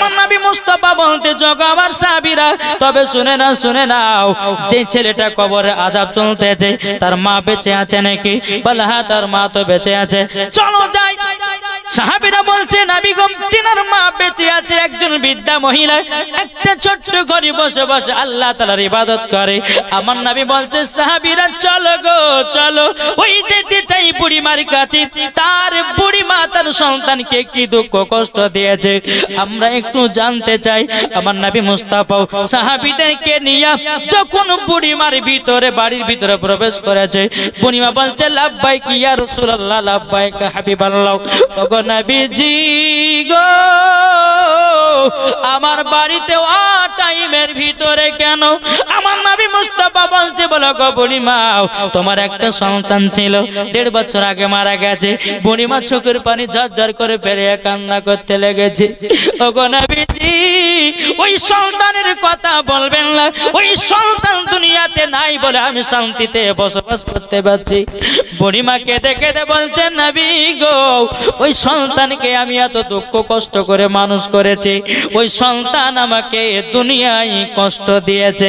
আমার নবী মুস্তাফা বলতে জগো আমার সাহাবীরা, তবে শুনে নাও, যে ছেলেটা কবরে আযাব চলতেছে তার মা বেঁচে আছে নাকি? বলে হ্যাঁ, তার মা তো বেঁচে আছে, চলো যাই। সাহাবীরা বলছে নবী গো, তিনার মা বেঁচে আছে, একজন বৃদ্ধা মহিলা একটা ছোট্ট ঘরে বসে বসে আল্লাহ তাআলার ইবাদত করে। আমার নবী বলছে সাহাবীরা চলো গো চলো, ওই যেতে চাই বুড়িমার কাছে, তার বুড়িমা তার সন্তানকে কি দুঃখ কষ্ট দিয়েছে আমরা একটু জানতে চাই। আমার নবী মুস্তাফা সাহাবীদেরকে নিয়ে যখন বুড়িমার ভিতরে বাড়ির ভিতরে প্রবেশ করেছে, বুড়িমা বলছে লাব্বাইক ইয়া রাসূলুল্লাহ, লাব্বাইক হাবিবাল্লাহ। ওগো নবীজি গো, আমার বাড়িতে টাইমের ভিতরে কেন? আমার নবী মুস্তাফা বলছে বলো গো বুড়িমা, তোমার একটা সন্তান ছিল 1.5 বছর আগে মারা গেছে। বুড়িমা চোখের পানি ঝরঝর করে ফেলে কান্না করতে লেগেছে। ওগো নবীজি, ওই সন্তানের কথা বলবেন না, ওই সন্তান দুনিয়াতে নাই বলে আমি শান্তিতে বসবাস করতে পারছি। বুড়িমা কেঁদে কেঁদে বলছেন নবী গো, ওই সন্তানকে আমি এত দুঃখ কষ্ট করে মানুষ করেছি, ওই সন্তান আমাকে দুনিয়ায় কষ্ট দিয়েছে।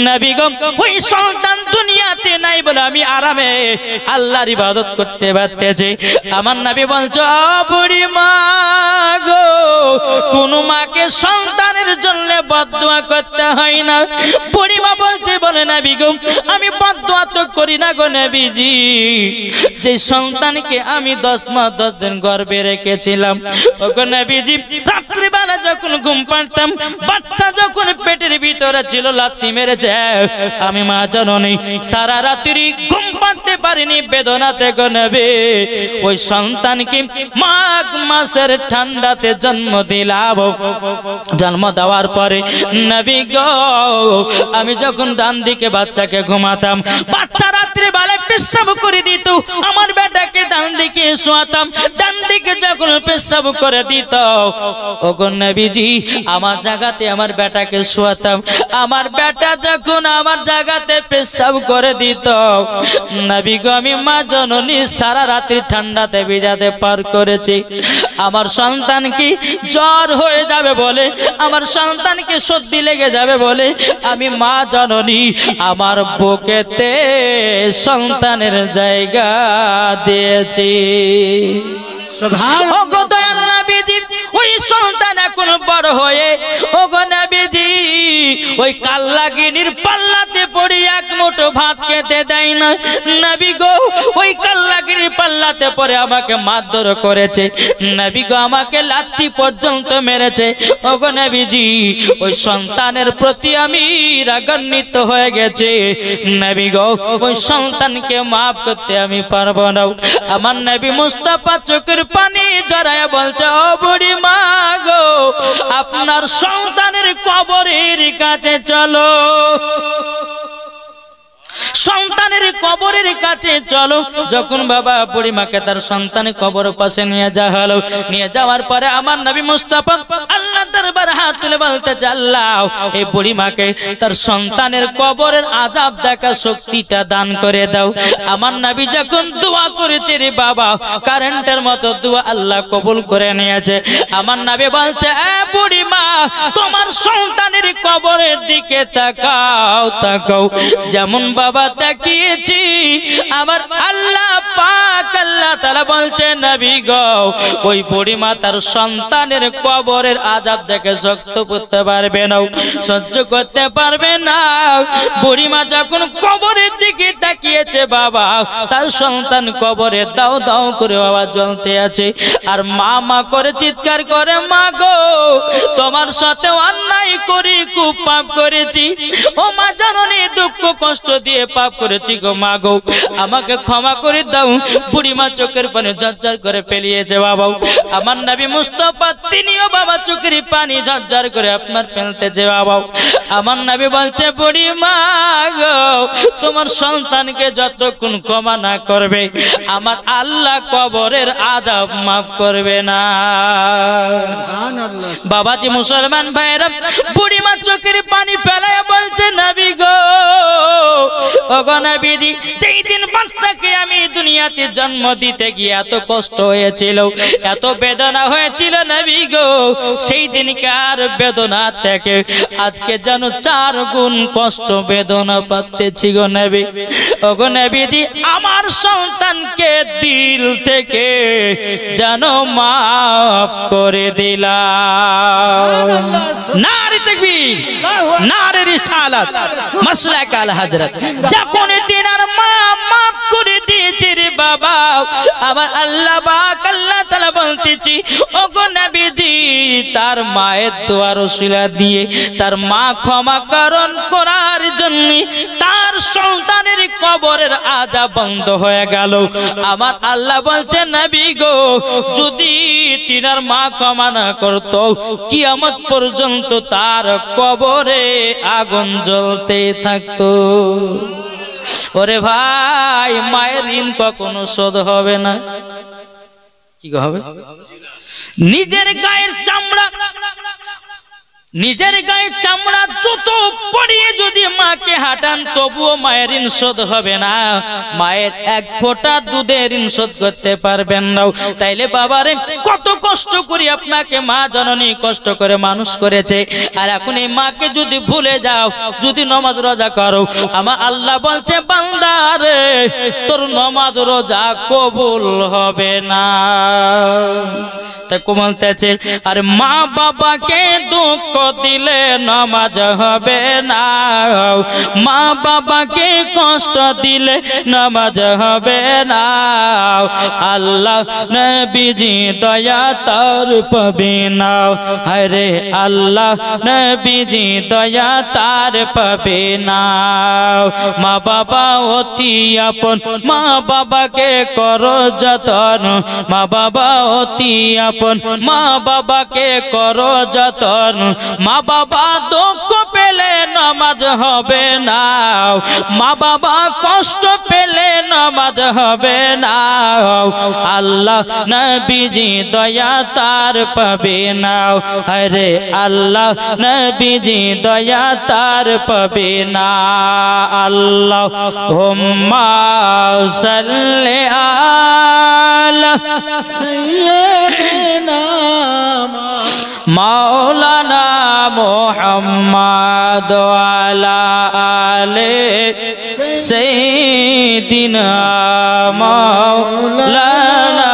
নবী গো, ওই সন্তান দুনিয়াতে নাই বলে আমি আরামে আল্লাহর ইবাদত করতে পারতেছি। আমার নবী বলছে ও বুড়িমা গো, কোন মাকে সন্তানের জন্য বদদুয়া করতে হয় না। বুড়িমা বলছে বলে নবী গো, আমি বদদুয়া তো করি না গো নবীজি, যে সন্তানকে আমি 10 মাস 10 দিন গর্ভে রেখেছিলাম, ওগো নবীজি রাত্রিবেলা যখন ঘুম পাড়তাম, বাচ্চা যখন পেটের ভিতরে ছিল লাথি মেরেছে, আমি মা জননী সারা রাত্রি ঘুম পাড়তে পারিনি বেদনাতে গো নবী। ওই সন্তানকে মাঘ মাসের ঠান্ডাতে জন্ম দিলাম। জন্ম দেওয়ার পরে নবী গো, আমি যখন ডান দিকে বাচ্চাকে ঘুমাতাম, বাচ্চা রাত্রে বেলা পেশাব করে দিত, আমার বেটাকে ডান দিকে শোয়াতাম, ডান দিকে যখন পেশাব করে দিত, ওগো নবীজি আমার জায়গাতে আমার বেটাকে শোয়াতাম, আমার বেটা যখন আমার জায়গাতে পেশাব করে দিত, নবী গো আমি মা জননী সারা রাত্রি ঠান্ডাতে ভিজাতে পার করেছি। আমার সন্তান কি জ্বর হয়ে যাবে বলে, আমার সন্তানকে সর্দি লেগে যাবে বলে আমি মা জননী আমার বুকেতে সন্তানের জায়গা দিয়েছি। সুবহানাল্লাহ। ওগো দয়াল নবীজি, ওই সন্তান এখন বড় হয়ে ওগো নবীজি ওই কাল্লাগিনীর পাল্লাতে পড়ে এক মুঠো ভাত খেতে দেয় না। নবী গো, ওই কাল্লাগিনীর পাল্লাতে পড়ে আমাকে মারধর করেছে, নবী গো আমাকে লাথি পর্যন্ত মেরেছে। ওগো নবীজি, ওই সন্তানের প্রতি আমি রাগান্বিত হয়ে গেছি। নবী গো, ওই সন্তানকে মাফ করতে আমি পারবো না। আমার নবী মুস্তাফা চোখের পানি জড়ায় বলছে ও বুড়ি মা গো, আপনার সন্তানের কবরের কাছে চলো, সন্তানের কবরের কাছে চলো। যখন বাবা বুড়িমাকে তার সন্তানের কবর পাশে নিয়ে যাওয়া হলো, নিয়ে যাওয়ার পরে আমার নবী মুস্তাফা আল্লাহ দরবার হাত তুলে বলতেছে আল্লাহ এই বুড়িমাকে তার সন্তানের কবরের আযাব দেখা শক্তিটা দান করে দাও। আমার নবী যখন দোয়া করেছে রে বাবা, কারেন্টের মতো দোয়া আল্লাহ কবুল করে নিয়েছে। আমার নবী বলছে এ বুড়িমা, তোমার সন্তানের কবরের দিকে তাকাও তাকাও, যেমন বাবা তাকিয়েছি আমার আল্লাহ পাক আল্লাহ তাআলা বলছে নবী গো, ওই বুড়িমা তার সন্তানের কবরের আযাব দেখে শক্ত করতে পারবে না, সহ্য করতে পারবে না। বুড়িমা যখন কবরের দিকে তাকিয়েছে বাবা, তার সন্তান কবরে দাও দাও করে আওয়াজ জ্বলতে আছে, আর মা মা করে চিৎকার করে মা গো, তোমার সাথে অন্যায় করি খুব পাপ করেছি, ও মা জননী দুঃখ কষ্ট দিয়ে পাপ করেছি গো মা গো, আমাকে ক্ষমা করে দাও। বুড়িমা চোখের পানি ঝরঝর করে ফেলিয়েছে বাবা। আমার নবী মুস্তাফা তিনিও বাবা চোখের পানি ঝরঝর করে আপনার ফেলতেছে বাবা। আমার নবী বলছে বুড়িমা গো, তোমার সন্তানকে যতক্ষণ ক্ষমা না করবে আমার আল্লাহ কবরের আযাব মাফ করবে না। বাবাজি মুসলমান ভাইরা, বুড়িমা চোখের পানি ফেলায় বলছে নবী গো, ও ওগো নবীজি যেই দিন বাচ্চাকে আমি দুনিয়াতে জন্ম দিতে গিয়ে এত কষ্ট হয়েছিল, এত বেদনা হয়েছিল নবী গো, সেই দিনকার বেদনা থেকে আজকে যেন 4 গুণ কষ্ট বেদনা পাচ্ছি গো নবী। ওগো নবীজি আমার সন্তানকে দিল থেকে যেন মাফ করে দিলাম। নারে তাকবীর, নারে রিসালাত, মাসলাক আল হযরত। যখন তিনার মা মাফ করে দিয়েছে রে বাবা, আবার আল্লাহ পাক আল্লাহ তাআলা বলতেছি ওগো নবীজি তার মায়ের দোয়ার ওসিলা দিয়ে তার মা ক্ষমা করণ করার জন্য তার সন্তানের কবরের আযাব বন্ধ হয়ে গেল। আমার আল্লাহ বলছে নবী গো যদি তিনার মা ক্ষমা না করত কিয়ামত পর্যন্ত তার কবরে আগুন জ্বলতে থাকতো। ওরে ভাই মায়ের ঋণ কখনো শোধ হবে না। কি হবে? নিজের গায়ের চামড়া, নিজের গায়ে চামড়া যত পড়িয়ে যদি মাকে হাঁটান তবুও মায়ের ঋণ শোধ হবে না। মায়ের 1 ফোঁটা দুধের ঋণ শোধ করতে পারবেন না। তাইলে বাবারে কত কষ্ট করি আপনাকে মা জননী কষ্ট করে মানুষ করেছে, আর এখন এই মাকে যদি ভুলে যাও, যদি নামাজ রোজা করো, আমার আল্লাহ বলছে বান্দা রে তোর নামাজ রোজা কবুল হবে না। তাই বলতেছে আর মা বাবাকে দুঃখ দিলে নামাজ হবে না, মা বাবাকে কষ্ট দিলে নামাজ হবে না। আল্লাহ নবীজি দয়া তার পাবে না, আরে আল্লাহ নবীজি দয়া তার পাবে না। মা বাবা অতি আপন, মা বাবাকে করো যতন, মা বাবা অতি আপন, মা বাবাকে করো যতন। মা বাবা দুঃখ পেলে নামাজ হবে না, মা বাবা কষ্ট পেলে নামাজ হবে না। আল্লাহ নবীজি দয়া তার পাবে না, আরে আল্লাহ নবীজি দয়া তার পাবে না। আল্লাহুম্মা সাল্লি আলা সাইয়্যিদিনা মাওলানা মুহাম্মদ ওয়ালা আলে সাইয়্যিদিনা মাওলানা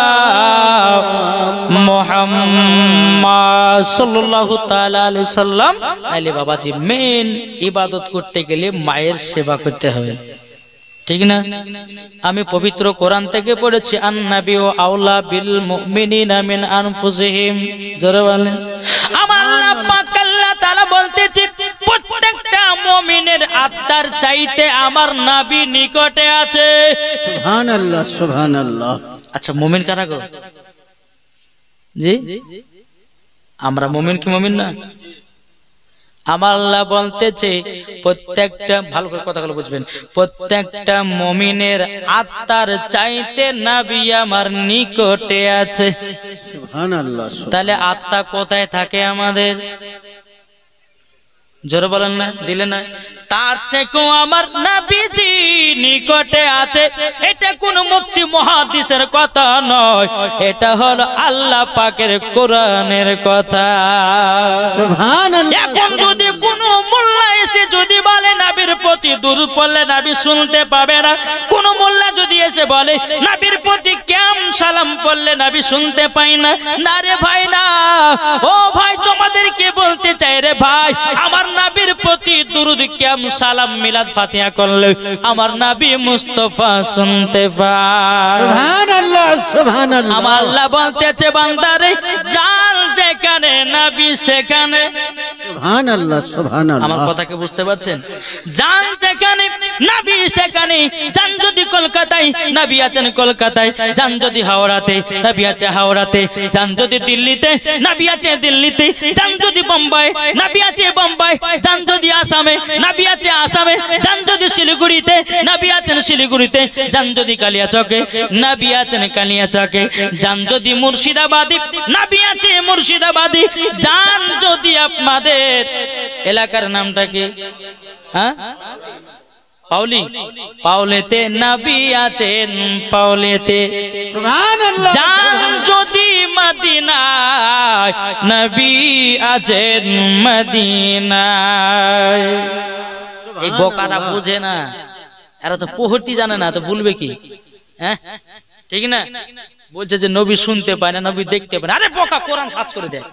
মুহাম্মদ সাল্লাল্লাহু তাআলা আলাইহি সাল্লাম। তাইলে বাবাজি মেন ইবাদত করতে গেলে মায়ের সেবা করতে হবে, ঠিক না? আমি পবিত্র কোরআন থেকে পড়েছি আন-নাবিয়্যু আওলা বিল মুমিনিনা মিন আনফুসিহিম। জোরে বলেন। আমার আল্লাহ পাক আল্লাহ তাআলা বলতেছে প্রত্যেকটা মুমিনের আত্মার চাইতে আমার নবী নিকটে আছে। সুবহানাল্লাহ সুবহানাল্লাহ। আচ্ছা মুমিন কারা গো? জি আমরা মুমিন কি মুমিন না? আমার আল্লাহ বলতেছে প্রত্যেকটা, ভালো করে কথাগুলো বুঝবেন, প্রত্যেকটা মুমিনের আত্মার চাইতে নবী আমার নিকটে আছে। সুবহানাল্লাহ। তাহলে আত্মা কোথায় থাকে আমাদের? জোরে বলেন না, দিলে না। তার থেকেও আমার নবীজি নিকটে আছে। এটা কোন মুফতি মুহাদ্দিসের কথা নয়, এটা হলো আল্লাহ পাকের কোরআনের কথা। সুবহানাল্লাহ। এখন যদি কোন মোল্লা এসে যদি বলে নবীর প্রতি দুরূদ পড়লে নবী শুনতে পাবে না, কোন মোল্লা যদি এসে বলে নবীর প্রতি কেম সালাম পড়লে নবী শুনতে পায় না, না রে ভাই না, ও ভাই তোমাদেরকে বলতে চাই রে ভাই, আমার নবীর প্রতি দুরূদ কেম সালাম মিলাদ ফাতিহা করলে আমার নবী মুস্তাফা শুনতে পায়। সুবহানাল্লাহ সুবহানাল্লাহ। আমার আল্লাহ বলতেছে বান্দারে জান যেখানে নবী সেখানে। সুবহানাল্লাহ সুবহানাল্লাহ। আমার কথাকে বুঝতে পারছেন? জান যেখানে নবী সেখানে। জান যদি কলকাতায় নবী আছেন কলকাতায়, জান যদি হাওড়াতে নবী আছে হাওড়াতে, জান যদি দিল্লিতে নবী আছে দিল্লিতে, জান যদি বোম্বাই নবী আছে বোম্বাই, জান যদি আসামে নবী আছে আসামে, জান যদি শিলিগুড়িতে নবী আছেন শিলিগুড়িতে, জান যদি কালিয়াচকে নবী আছেন কালিয়াচকে, জান যদি মুর্শিদাবাদী নবী আছে মুর্শিদাবাদী, জান যদি আপনাদের এলাকার নামটা কি? হ্যাঁ পাউলি পাউলেতে নবী আছেন পাউলেতে সুবহানাল্লাহ জান যদি মদিনায় নবী আছেন মদিনায়। এই বোকারা বুঝে না, এরা তো পড়তে জানে না, তো বলবে কি? হ্যাঁ ঠিক না? বলছে যে নবী শুনতে পায় না, নবী দেখতে পায় না। আরে বোকা, কোরআন সার্চ করে দেখ,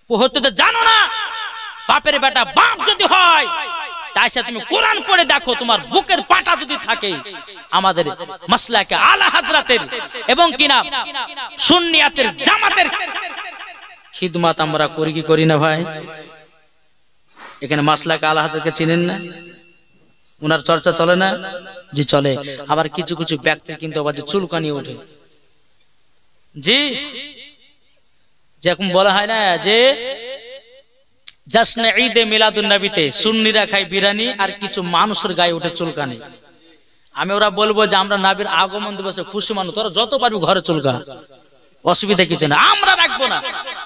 পড়তে তো জানো না। বাপের বেটা বাপ যদি হয় তাই সে তুমি কোরআন পড়ে দেখো, তোমার বুকের পাটা যদি থাকে। আমাদের মাসলাকে আলা হাজরাতের এবং কিনা সুন্নিয়াতের জামাতের খিদমত আমরা করি কি করি না ভাই? এখানে মাসলাকে আলা হাজরাতকে চিনেন না? উনার চর্চা চলে না? জি চলে। আবার কিছু কিছু ব্যক্তি কিন্তু আবার যে চুলকানি ওঠে, জি যেরকম বলা হয় না যে জাসনে ঈদে মিলাদুন নবীতে সুন্নিরা খায় বিরিয়ানি আর কিছু মানুষের গায়ে ওঠে চুলকানি। আমি ওরা বলবো যে আমরা নবীর আগমন দিবসে খুশি মানুষ, তোরা যত পারবি ঘরে চুলকা, অসুবিধা কিছু না, আমরা রাখবো না।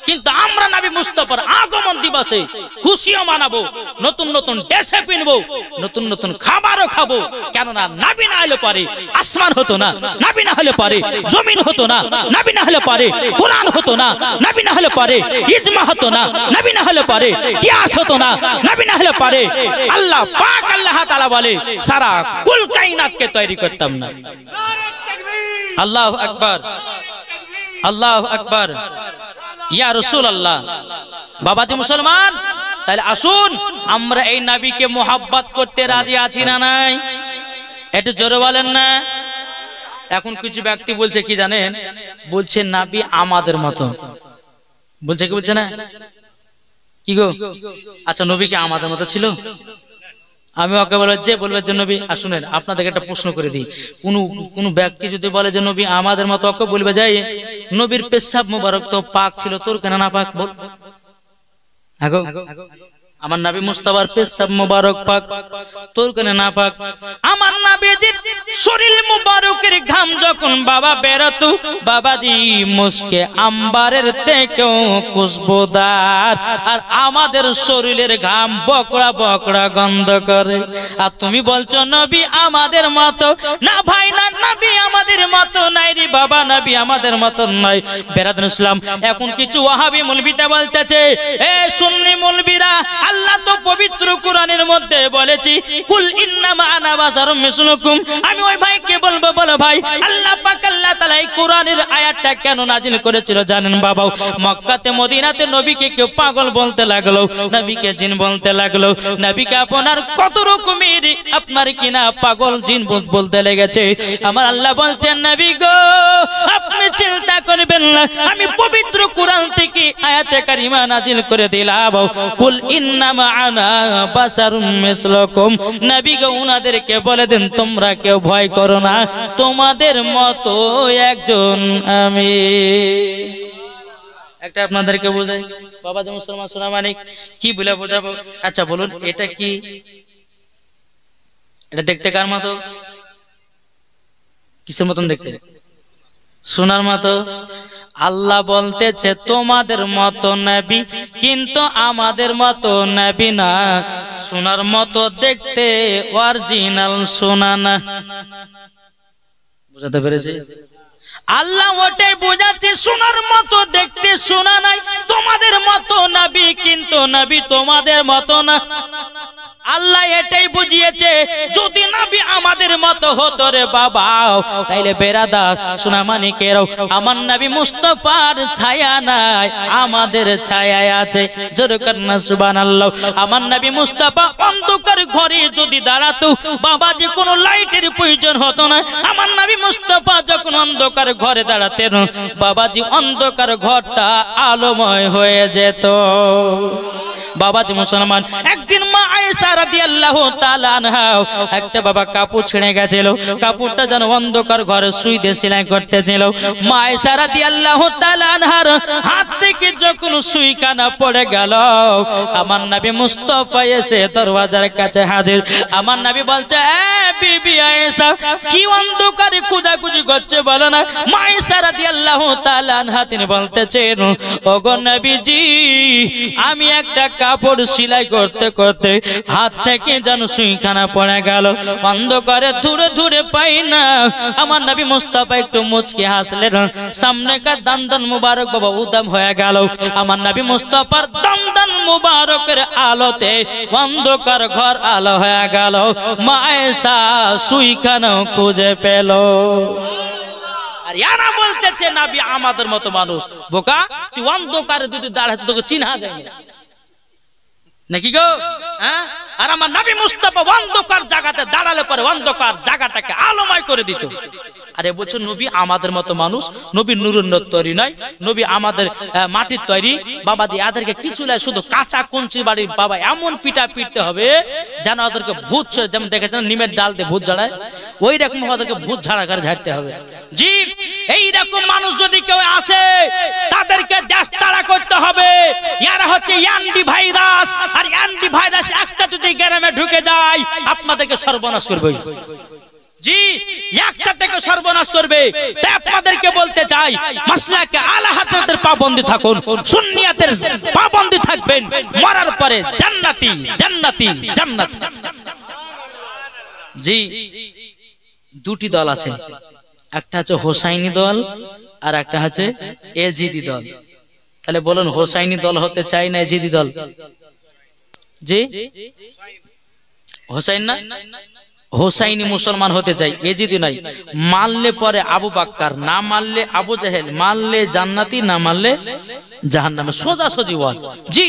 কিন্তু আমরা নবী মুস্তাফার আগমন দিবসে খুশিও মানাবো, নতুন নতুন ড্রেসে পিনবো, নতুন নতুন খাবারও খাবো। কেননা নবী না হলে পারে আসমান হতো না, নবী না হলে পারে জমিন হতো না, নবী না হলে পারে কোরআন হতো না, নবী না হলে পারে ইজমা হতো না, নবী না হলে পারে কিয়াস হতো না, নবী না হলে পারে আল্লাহ পাক আল্লাহ তাআলা বলে সারা কুল কায়নাতকে তৈরি করতাম না। আল্লাহু আকবার, আল্লাহু আকবার, ইয়া রাসূলুল্লাহ। বাবাজি মুসলমান, তাহলে আসুন আমরা এই নবীকে মোহাব্বত করতে রাজি আছি না নাই? একটু জোরে বলেন না। এখন কিছু ব্যক্তি বলছে কি জানেন? বলছে নবী আমাদের মতো, বলছে কি বলছে না? কি গো, আচ্ছা নবী কি আমাদের মতো ছিল? আমি ওকে বলবো যে বলবে যে নবী, শুনেন আপনাদেরকে একটা প্রশ্ন করে দিই, কোন ব্যক্তি যদি বলে যে নবী আমাদের মতো, ওকে বলবে যাই নবীর পেশাব মুবারক তো পাক ছিল, তোর কেন না পাক? বল আগো, আমার নবী মুস্তাফার পেশাব মুবারক পাক, তোর কেন না পাক? আমার নবীজির শরীর মুবারকের ঘাম যখন বাবা বেরোতো, বাবাজি মুস্কে আম্বারের থেকেও খুশবুদার, আর আমাদের শরীরের ঘাম বকড়া বকড়া গন্ধ করে। আর তুমি বলছো নবী আমাদের মতো না? ভাই না, নবী আমাদের মতো নাই রে বাবা, নবী আমাদের মতো নয়। বেরাদুল ইসলাম, এখন কিছু ওয়াহাবী মৌলবীরা বলতেছে, এ সুন্নি মৌলবীরা, আল্লাহ তো পবিত্র কোরআনের মধ্যে বলেছি কুল ইন্নামা আনা বাশারুম মিসলুকুম। আমি ওই ভাইকে বলবো, বলো ভাই আল্লাহ পাক আল্লাহ তাআলা এই কোরআনের আয়াতটা কেন নাজিল করেছিল জানেন বাবা? মক্কাতে মদিনাতে নবীকে কেউ পাগল বলতে লাগলো, নবীকে জিন বলতে লাগলো, নবীকে আপনার কত রকমের আপনার কিনা পাগল জিন বলতে লেগেছে। আমার আল্লাহ বলছেন নবী গো আপনি চিন্তা করবেন না, আমি পবিত্র কোরআন থেকে আয়াতে কারিমা নাজিল করে দিলাম কুল ইন্নামা আনা বাশারুম মিসলুকুম। নবী গো উনাদেরকে বলে দেন তোমরা কেউ ভয় করো না, তোমাদের মতো একজন আমি। একটা আপনাদেরকে বোঝাই বাবা যে মুসলমান সোনা মানিক, কি বলে বোঝাবো? আচ্ছা বলুন এটা কি? এটা দেখতে কার মতো? কিসের মতন দেখতে? সোনার মতো। আল্লাহ বলতেছে তোমাদের মতো নবী, কিন্তু আমাদের মতো নবী না, সোনার মতো দেখতে, অরিজিনাল সোনা না। বুঝাতে পেরেছি? আল্লাহ ওটাই বোঝাচ্ছে সোনার মতো দেখতে সোনা নাই, তোমাদের মতো নবী কিন্তু নবী তোমাদের মতো না। আল্লাহ এটাই বুঝিয়েছে যদি নবী আমাদের মতো হতো রে বাবা, তাইলে বেরাদার সোনা মানিকেরাও আমার নবী মুস্তাফার ছায়া নাই, আমাদের ছায়া আছে। জোরে করনা সুবহানাল্লাহ। আমার নবী মুস্তাফা অন্ধকার ঘরে যদি দাঁড়াতো বাবাজি কোনো লাইটের প্রয়োজন হতো না। আমার নবী মুস্তাফা যখন অন্ধকার ঘরে দাঁড়াতেন বাবাজি অন্ধকার ঘরটা আলোময় হয়ে যেত। বাবাজি মুসলমান, একদিন মা আয়েশা রাদিয়াল্লাহু তাআলা আনহা একটা বাবা কাপড় ছিঁড়ে গেছিল, কাপড়টা যেন অন্ধকার ঘরে সুইতে সেলাই করতেছিল। মা আয়েশা রাদিয়াল্লাহু তাআলা আনহার হাত থেকে যখন সুই কানা পড়ে গেল, আমার নবী মুস্তাফা এসে দরওয়াজার কাছে হাজির। আমার নবী বলছে এ বিবি আয়েশা, কি অন্ধকারে খোঁজাখুঁজি করছে বলো না? মা আয়েশা রাদিয়াল্লাহু তাআলা আনহা তিনি বলতেছেন ওগো নবীজি, আমি একটা কাপড় সেলাই করতে করতে হাত থেকে যেন সুইখানা পড়ে গেল, অন্ধকারে ধুরে ধুরে পাই না। আমার নবী মুস্তাফা একটু মুচকে হাসলেন, সামনেকার দান মুবারক বাবা উদাম হয়ে গেল। আমার নবী মুস্তাফার দান মুবারকের আলোতে অন্ধকার ঘর আলো হয়ে গেল। মা আয়েশা সুইখানা খুঁজে পেল। আর ইয়ারা বলতেছে নবী আমাদের মতো মানুষ। বোকা, তুই অন্ধকারে দুটো দাঁড়াতে তোকে চিনা যায় না নাকি গো? হ্যাঁ, আর আমার নবী মুস্তাফা অন্ধকার জায়গাতে দাঁড়ালে পরে অন্ধকার জায়গাটাকে আলোময় করে দিত। আরে বলছো নবী আমাদের মতো মানুষ, নবী নুরুন্নত তৈরি নয়, নবী আমাদের মাটির তৈরি। বাবা দি এদেরকে কিছু নয়, শুধু কাঁচা কঞ্চি বাড়ি বাবা এমন পিটা পিটতে হবে যেন ওদেরকে ভূত, যেমন দেখেছেন নিমের ডাল দিয়ে ভূত ঝাড়ায়, ওই রকম ওদেরকে ভূত ঝাড়া করে ঝাড়তে হবে। জি, এইরকম মানুষ যদি কেউ আসে তাদেরকে দেশ তাড়া করতে হবে। ইয়ারা হচ্ছে অ্যান্টি ভাইরাস, আর অ্যান্টি ভাইরাস একটা যদি গ্রামে ঢুকে যায় আপনাদেরকে সর্বনাশ করবে। জি, একটা থেকে সর্বনাশ করবে। তাই আপনাদেরকে বলতে চাই, মাসলাকে আলা হাজরাতের পাবন্দি থাকুন, সুন্নিয়াতের পাবন্দি থাকবেন, মরার পরে জান্নাতি জান্নাতি জান্নাতি। জি, দুটি দল আছে, একটা হচ্ছে হোসাইনি দল আর একটা হচ্ছে এজিদি দল। তাহলে বলুন হোসাইনি দল হতে চাই না এজিদি দল? জি, হোসাইন না, হোসাইনি মুসলমান হতে চাই, এজিদি নাই। মানলে পরে আবু বাক্কার, না মানলে আবু জাহেল, মানলে জান্নাতি, না মানলে জাহান্নামে। সোজা সোজি ওয়াজ। জি,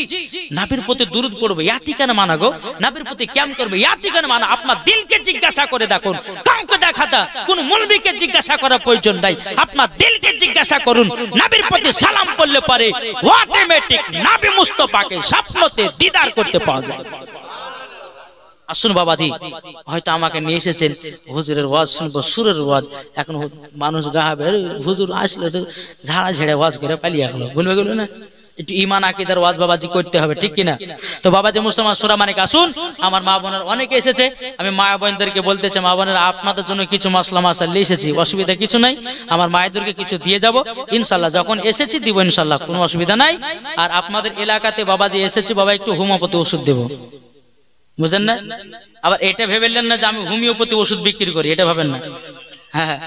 নবীর প্রতি দুরূদ পড়বে, ইয়াতি কেন মানা গো? নবীর প্রতি কেমন করবে, ইয়াতি কেন মানা? আপনার দিলকে জিজ্ঞাসা করে দেখুন, কাউকে দেখাতা কোন মুলবিকে জিজ্ঞাসা করার প্রয়োজন নাই। আপনার দিলকে জিজ্ঞাসা করুন, নবীর প্রতি সালাম করলে পারে অটোমেটিক নবী মুস্তাফাকে স্বপ্নতে দিদার করতে পাওয়া যায়। আসুন বাবাজি, হয়তো আমাকে নিয়ে এসেছেন হুজুরের ওয়াজ শুনবো, সুরের ওয়াজ। এখন মানুষ গাহাবে, হুজুর আসলে তো ঝাড়া ঝেড়ে ওয়াজ করে পালিয়ে গেল, বলবে গেল না, একটু ইমান আকিদার ওয়াজ বাবাজি করতে হবে, ঠিক কিনা? তো বাবাজি মুসলমান সূরা মানিক আসুন, আমার মা বোনের অনেকে এসেছে, আমি মা বোনদেরকে বলতে চাই, মা বোনেরা আপনাদের জন্য কিছু মশলা মাসাল্লা এসেছি, অসুবিধা কিছু নাই। আমার মায়েদেরকে কিছু দিয়ে যাব ইনশাল্লাহ, যখন এসেছি দিব ইনশাল্লাহ, কোনো অসুবিধা নাই। আর আপনাদের এলাকাতে বাবাজি এসেছি, বাবা একটু হোমিওপ্যাথি ওষুধ দেবো, বুঝেন না? আবার এটা ভেবেলেন না যে আমি হোমিওপ্যাথি ওষুধ বিক্রি করি, এটা ভাবেন না। হ্যাঁ,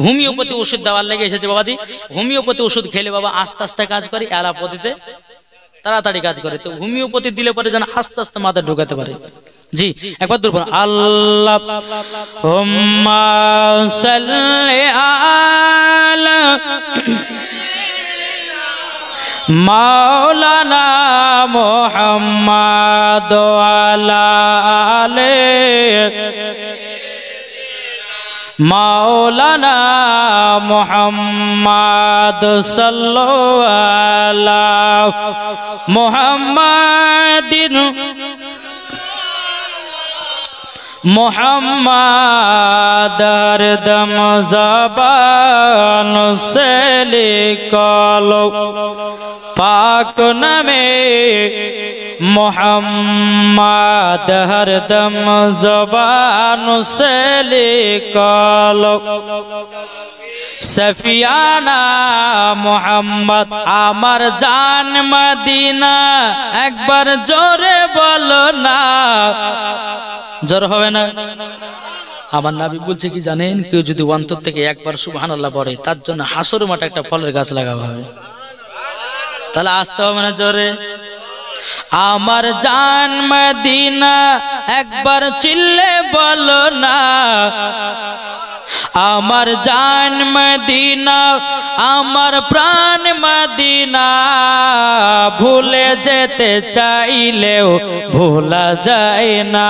হোমিওপ্যাথি ওষুধ দেওয়ার লেগে এসেছে বাবাজি। হোমিওপ্যাথি ওষুধ খেলে বাবা আস্তে আস্তে কাজ করে, অ্যালোপ্যাথিতে তাড়াতাড়ি কাজ করে। তো হোমিওপ্যাথি দিলে পরে যেন আস্তে আস্তে মাথা ঢোকাতে পারে। জি, একবার দূর আল্লাহুম্মা সাল্লি আলা মাওলানা মুহাম্মাদ ওয়ালা আলে মাওলানা মুহাম্মাদ সাল্লাল্লাহু আলা মুহাম্মাদিন মোহাম্মদ হরদম জবান সে লিখলো পাক নামে মোহাম্মদ হরদম জবান সে লিখলো সফিয়ানা মোহাম্মদ আমার জান মদিনা একবার জোরে বলো না, জোর হবে না? আমার নবী বলছে কি জানেন, কেউ যদি অন্তর থেকে একবার সুবহানাল্লাহ পড়ে তার জন্য হাসর মাঠে একটা ফলের গাছ লাগানো হবে। তাহলে আসতে হবে না জোরে? আমার জান মদিনা একবার চিল্লে বলো না, আমার জান মদিনা আমার প্রাণ মদিনা ভুলে যেতে চাইলেও ভোলা যায় না,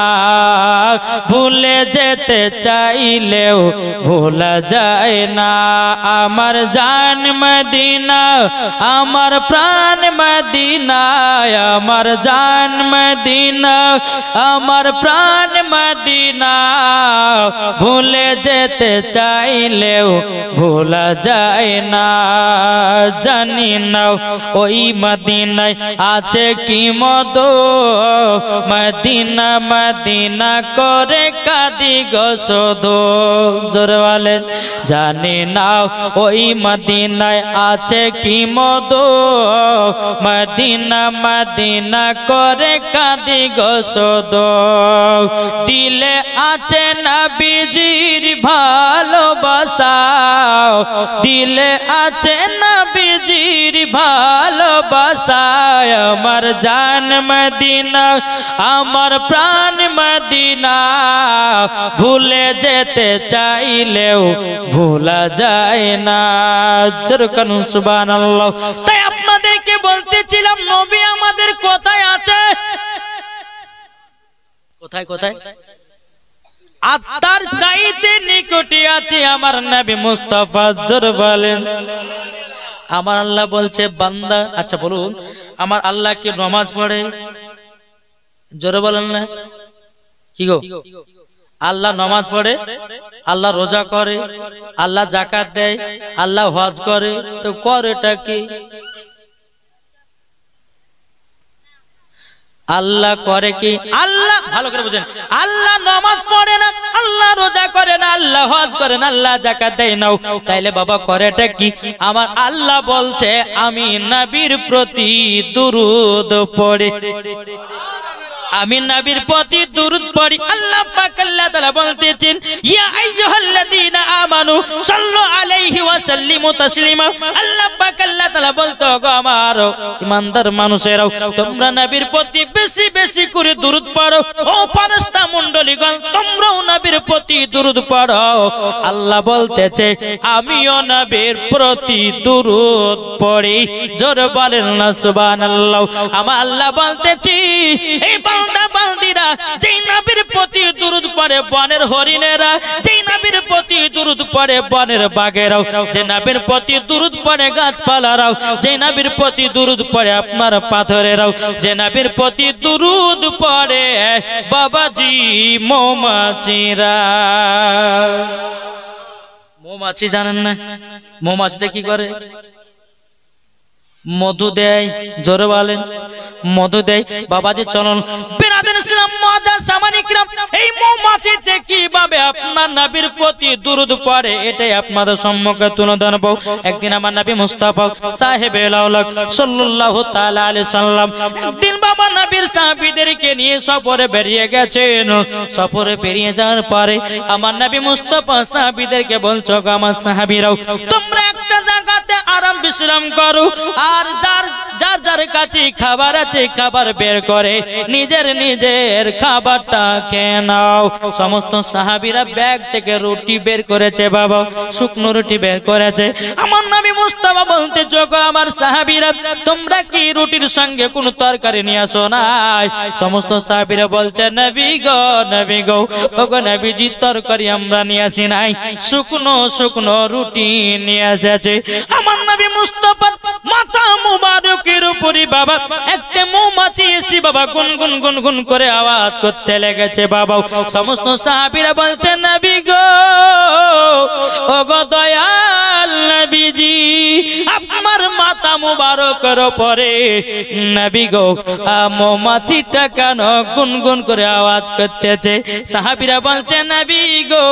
ভুলে যেতে চাইলেও ভোলা যায় না। আমার জান মদিনা আমার প্রাণ মদিনা, আমার জান মদিনা আমার প্রাণ মদিনা ভুলে যেতে চাইলেও ভোলা যায় না। জানি না ওই মদিনায় আছে কি মধু, মদিনা মদিনা করে কাঁদি গো শুধু। জোরে বলেন জানি না ওই মদিনায় আছে কি মধু, মদিনা মদিনা করে কাঁদি গো শুধু। দিলে আছে নবীজির ভালোবাসা, দিলে আছে নবীজির ভালোবাসা। আমার জান মদিনা আমার প্রাণ মদিনা, ভুলে যেতে চাইলেও ভোলা যায় না। যেরকম সুবহানাল্লাহ। তাই আপনাদেরকে বলতেছিলাম নবী আমাদের কোথায় আছে? কোথায় কোথায়? আত্মার চাইতে নিকটে আছে আমার নবী মুস্তাফা। জোরে বলেন আমার আল্লাহ বলছে বান্দা। আচ্ছা বলুন আমার আল্লাহ কি নামাজ পড়ে? জোরে বলেন না কি গো? আল্লাহ নামাজ পড়ে, আল্লাহ রোজা করে, আল্লাহ যাকাত দেয়, আল্লাহ হজ করে। তো করেটা কি? আল্লাহ করে কি? আল্লাহ ভালো করে বুঝেন, আল্লাহ নামাজ পড়ে না, আল্লাহ রোজা করে না, আল্লাহ হজ করে না, আল্লাহ যাকাত দেয় না। তাইলে বাবা করেটা কি? আমার আল্লাহ বলছে আমি নবীর প্রতি দুরূদ পড়ে, আমি নবীর প্রতি দুরূদ পড়ি। আল্লাহ পাক আল্লাহ তাআলা বলতেছেন ইয়া আইয়ুহাল্লাযীনা আমানু সাল্লু আলাইহি ওয়া সাল্লিমু তাসলিমা। আল্লাহ পাক আল্লাহ তাআলা বলতো গো আমার ঈমানদার মানুষেরাও তোমরা নবীর প্রতি বেশি বেশি করে দুরূদ পড়ো। ও ফেরেশতা মণ্ডলীগণ তোমরাও নবীর প্রতি দুরূদ পড়ো। আল্লাহ বলতেছে আমিও নবীর প্রতি দুরূদ পড়ি। জোরে বলেন না সুবহানাল্লাহ। আমার আল্লাহ বলতেছি এই বান্দা বান্দিরা যেই নবীর প্রতি দুরূদ পড়ে বনের হরিণেরা, যেই নবীর প্রতি দুরূদ পড়ে বনের বাঘেরাও, যে নবীর প্রতি দুরূদ পড়ে গাছপালারাও, যে নবীর প্রতি দুরূদ পড়ে আপনার পাথরেরাও, যে নবীর প্রতি দুরূদ পড়ে বাবাজি মৌমাছিরা। মৌমাছি জানেন না? মৌমাছিতে কি করে? মধু দেয়। জোরে বলেন মধু দেয়। বাবাজি চলুন বিরাদর ইসলাম মুআদ্দাস সামানি কিরাম, এই মৌমাছিতে কিভাবে আপনার নবীর প্রতি দুরূদ পড়ে এটাই আপনাদের সম্মুখে তুলে ধরব। একদিন আমার নবী মুস্তাফা সাহেবে আউলাদ সাল্লাল্লাহু তাআলা আলাইহি সাল্লাম একদিন বাবা নবীর সাহাবীদেরকে নিয়ে সফরে বেরিয়ে গেছেন। সফরে বেরিয়ে যাওয়ার পরে আমার নবী মুস্তাফা সাহাবীদেরকে বলছো গো আমার সাহাবীরাও তোমরা একটা জায়গাতে আরাম বিশ্রাম করো, আর যার যার যার কাছে খাবার আছে খাবার বের করে নিজের নিজের খাবারটা খেয়ে নাও। সমস্ত সাহাবীরা ব্যাগ থেকে রুটি বের করেছে, বাবা শুকনো রুটি বের করেছে। আমার নবী মুস্তাফা বলতে যোগো আমার সাহাবীরা তোমরা কি রুটির সঙ্গে কোনো তরকারি নিয়ে আসো নাই? সমস্ত সাহাবীরা বলছে নবী গো ওগো নবীজি তরকারি আমরা নিয়ে আসি নাই, শুকনো শুকনো রুটি নিয়ে এসেছে। আমার নবী মুস্তাফা মাথা মুবারকের উপরে বাবা একটা মৌমাছি এসে বাবা গুনগুন গুনগুন করে আওয়াজ করতে লেগেছে। বাবা সমস্ত সাহাবীরা বলছে নবী গো ওগো দয়াল নবীজি আপনার মাথা মুবারকের উপরে নবী গো মৌমাছিটা কেন গুনগুন করে আওয়াজ করতেছে? সাহাবীরা বলছে নবী গো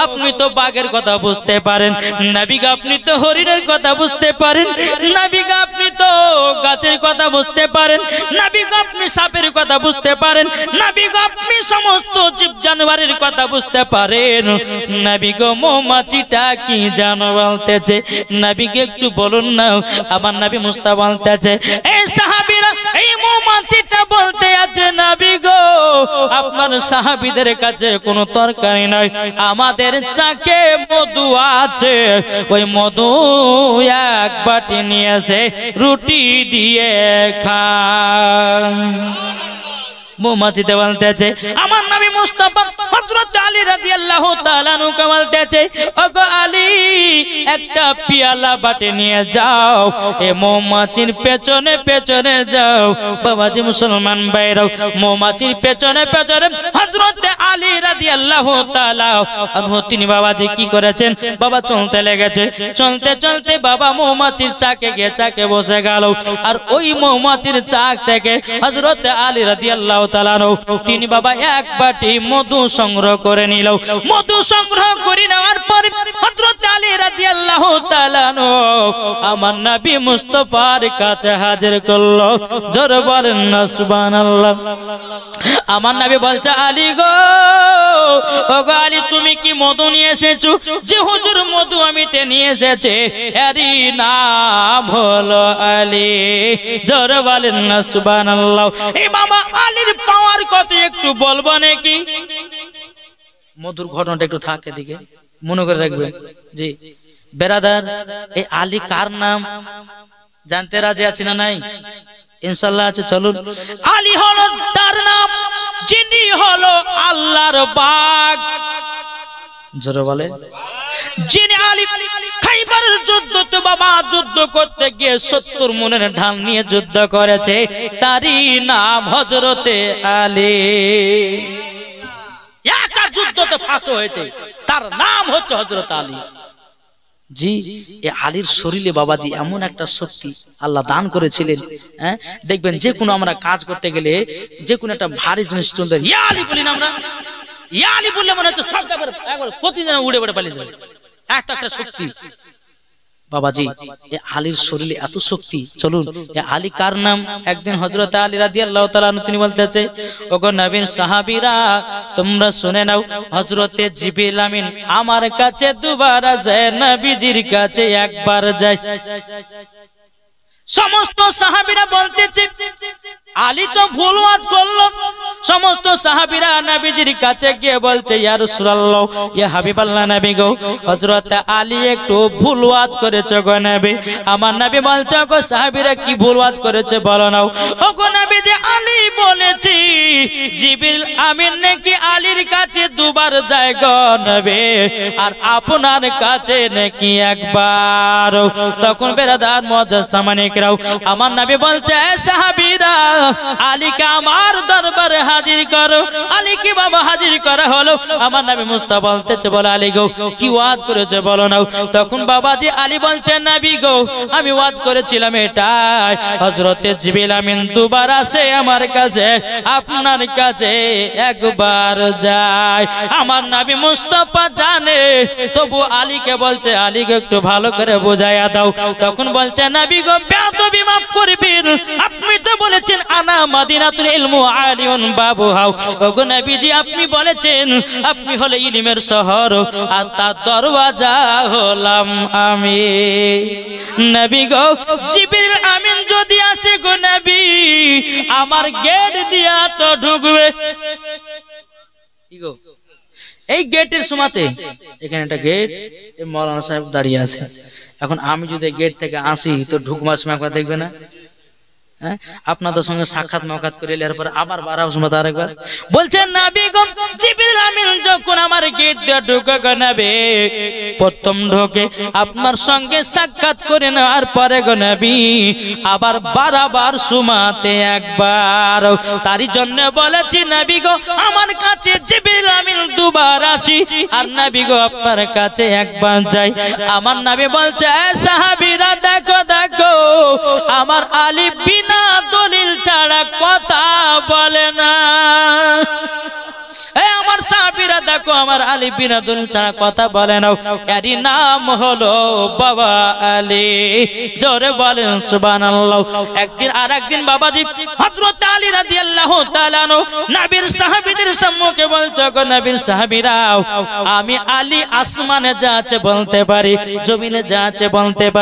আপনি তো বাঘের কথা বুঝতে পারেন, নবী গো আপনি তো হরিণের কথা বুঝতে পারেন, নবী গো আপনি তো গাছের কথা বুঝতে পারেন, নবী গো আপনি সাপের কথা বুঝতে পারেন, নবী গো আপনি সমস্ত জীব জানোয়ারের কথা বুঝতে পারেন, নবী গো মৌমাছিটা কি জানো বলতেছে? নবী কে একটু বলুন না। আমার নবী মুস্তাফা বলতেছে এই সাহাবীরা এই মৌমাছিটা বলতে আছে নবী গো আপনার সাহাবীদের কাছে কোনো তরকারি নাই, আমাদের চাকে মধু আছে, ওই মধু এক বাটি নিয়ে এসে রুটি দিয়ে খান। মৌমাছিতে বলতেছে আমার নবী মুস্তাফা হযরত আলী রাদিয়াল্লাহু তাআলা আনহু কে বলতেছে ওগো আলী একটা পেয়ালা বাটে নিয়ে যাও এ মৌমাছির পেছনে পেছনে যাও বাবাজি মুসলমান ভাইরাও মৌমাছির পেছনে পেছনে হযরত আলী রাদিয়াল্লাহু তাআলা আনহু তিনি বাবাজি কি করেছেন বাবা চলতে লেগেছে চলতে চলতে বাবা মৌমাছির চাকে গিয়ে চাকে বসে গেল আর ওই মৌমাছির চাক থেকে হযরত আলী রাদিয়াল্লাহু তাআলা আনহু তিনি বাবা এক বাটি মধু সংগ্রহ করে নিল মধু সংগ্রহ করে নেওয়ার পর হযরত আলী রাদিয়াল্লাহু তাআলা আনহু আমার নবী মুস্তাফার কাছে হাজির করলো জোরে বলেন না সুবহানাল্লাহ আমার নবী বলছে আলী গো ওগো আলী তুমি কি মধু নিয়ে এসেছো যে হুজুর মধু আমি তে নিয়ে এসেছে এরই নাম হলো আলী জোরে বলেন না সুবহানাল্লাহ এই বাবা আলীর পাওয়ার কত একটু বলবো নাকি মধুর ঘটনাটা একটু থাকে দিকে মনে করে রাখবেন জি বেরাদার এই আলী কার নাম জানতে রাজি আছি না নাই ইনশাআল্লাহ আছে চলুন আলী হলো তার নাম যিনি হলো আল্লাহর বাগ জোরে বলে যিনি আলী খাইবার যুদ্ধতে বাবা যুদ্ধ করতে গিয়ে 70 মনের ঢাল নিয়ে যুদ্ধ করেছে তারই নাম হযরতে আলী একা যুদ্ধতে ফাঁস হয়েছে তার নাম হচ্ছে হযরত আলী জি এই আলীর শরীরে বাবাজি এমন একটা শক্তি আল্লাহ দান করেছিলেন হ্যাঁ দেখবেন যে কোনো আমরা কাজ করতে গেলে যে কোনো একটা ভারী জিনিস তুলতে ইয়া আলী বলি না আমরা ইয়া আলী বললে মনে হচ্ছে সব একবার প্রতিদিন উড়ে উড়ে পালিয়ে যাবে একটা শক্তি বাবাজি এই আলীর শরীরে এত শক্তি চলুন এই আলী কার নাম একদিন হযরত আলী রাদিয়াল্লাহু তাআলা আনহু তিনি বলতেছে ওগো নবীর সাহাবীরা তোমরা শুনে নাও হযরতে জিবরিল আমিন আমার কাছে দুবার যায় নবীজির কাছে একবার যায় সমস্ত সাহাবীরা বলতেছে আলী তো ভুল ওয়াজ করলো সমস্ত সাহাবীরা নবীজির কাছে গিয়ে বলছে ইয়া রাসূলুল্লাহ ইয়া হাবিবাল্লাহ নবী গো হযরত আলী একটু ভুল ওয়াজ করেছে গো নবী আমার নবী বলছে গো সাহাবীরা কি ভুল ওয়াজ করেছে বলো নাও ও গো নবী যে আলী বলেছি জিবরিল আমিন নাকি আলীর কাছে দুবার যায় গো নবী আর আপনার কাছে নাকি একবার তখন বেরাদার মুআজ্জাজ সামানিকরাও আমার নবী বলছে সাহাবীরা আলীকে আমার দরবারে হাজির করো আলী কি বাবা হাজির করা হলো আমার নবী মুস্তাফা বলতেছে বলে আলী গো কি ওয়াজ করেছে বলো নাও তখন বাবাজি আলী বলছেন নবী গো আমি ওয়াজ করেছিলাম এটাই হযরতে জিবরিল আমিন দুবার আসে আমার কাছে আপনার কাছে একবার যায় আমার নবী মুস্তাফা জানে তবু আলীকে বলছে আলীকে একটু ভালো করে বুঝাইয়া দাও তখন বলছে নবী গো বেয়াদবি মাফ করবেন আপনি তো বলেছেন আনা মদিনাতুল ইলমু আলিউন বাবুহা ওগো নবীজি আপনি বলেছেন আপনি হলে ইলমের শহর আর তার দরওয়াজা হলাম আমি নবী গো জিবরিল আমিন যদি আসে গো নবী আমার গেট দিয়া তো ঢুকবে কি গো এই গেটের সময়তে এখানে একটা গেট এই মাওলানা সাহেব দাঁড়িয়ে আছে এখন আমি যদি গেট থেকে আসি তো ঢুকবার সময় একবার দেখবে না আপনাদের সঙ্গে সাক্ষাৎ মুলাকাত করে এর পর আবার বারাও সময় আরেকবার বলছেন নবী গো জিবরিল আমিন যখন আমার গেট দিয়ে ঢুকে গো নবী প্রথম ঢোকে আপনার সঙ্গে সাক্ষাৎ করে নেওয়ার পরে গো নবী আবার বারবার সুমাতে একবার তারই জন্য বলেছি নবী গো আমার কাছে জিবরিল আমিন দুবার আসি আর নবী গো আপনার কাছে একবার যাই আমার নবী বলছে সাহাবীরা দেখো দেখো আমার আলী বিনা দলিল ছাড়া কথা বলে না আমার সাহাবীরা দেখো আমার আলী বিনা দলিল ছাড়া কথা বলে না এরই নাম হলো বাবা আলী জোরে বলেন সুবহানাল্লাহ একদিন আরেকদিন বাবাজি হযরত আলী রাদিয়াল্লাহু তাআলা আনহু নবীর সাহাবীদের সম্মুখে বলছে গো নবীর সাহাবীরা আমি আলী আসমানে যা আছে বলতে পারি জমিনে যা আছে বলতে পারি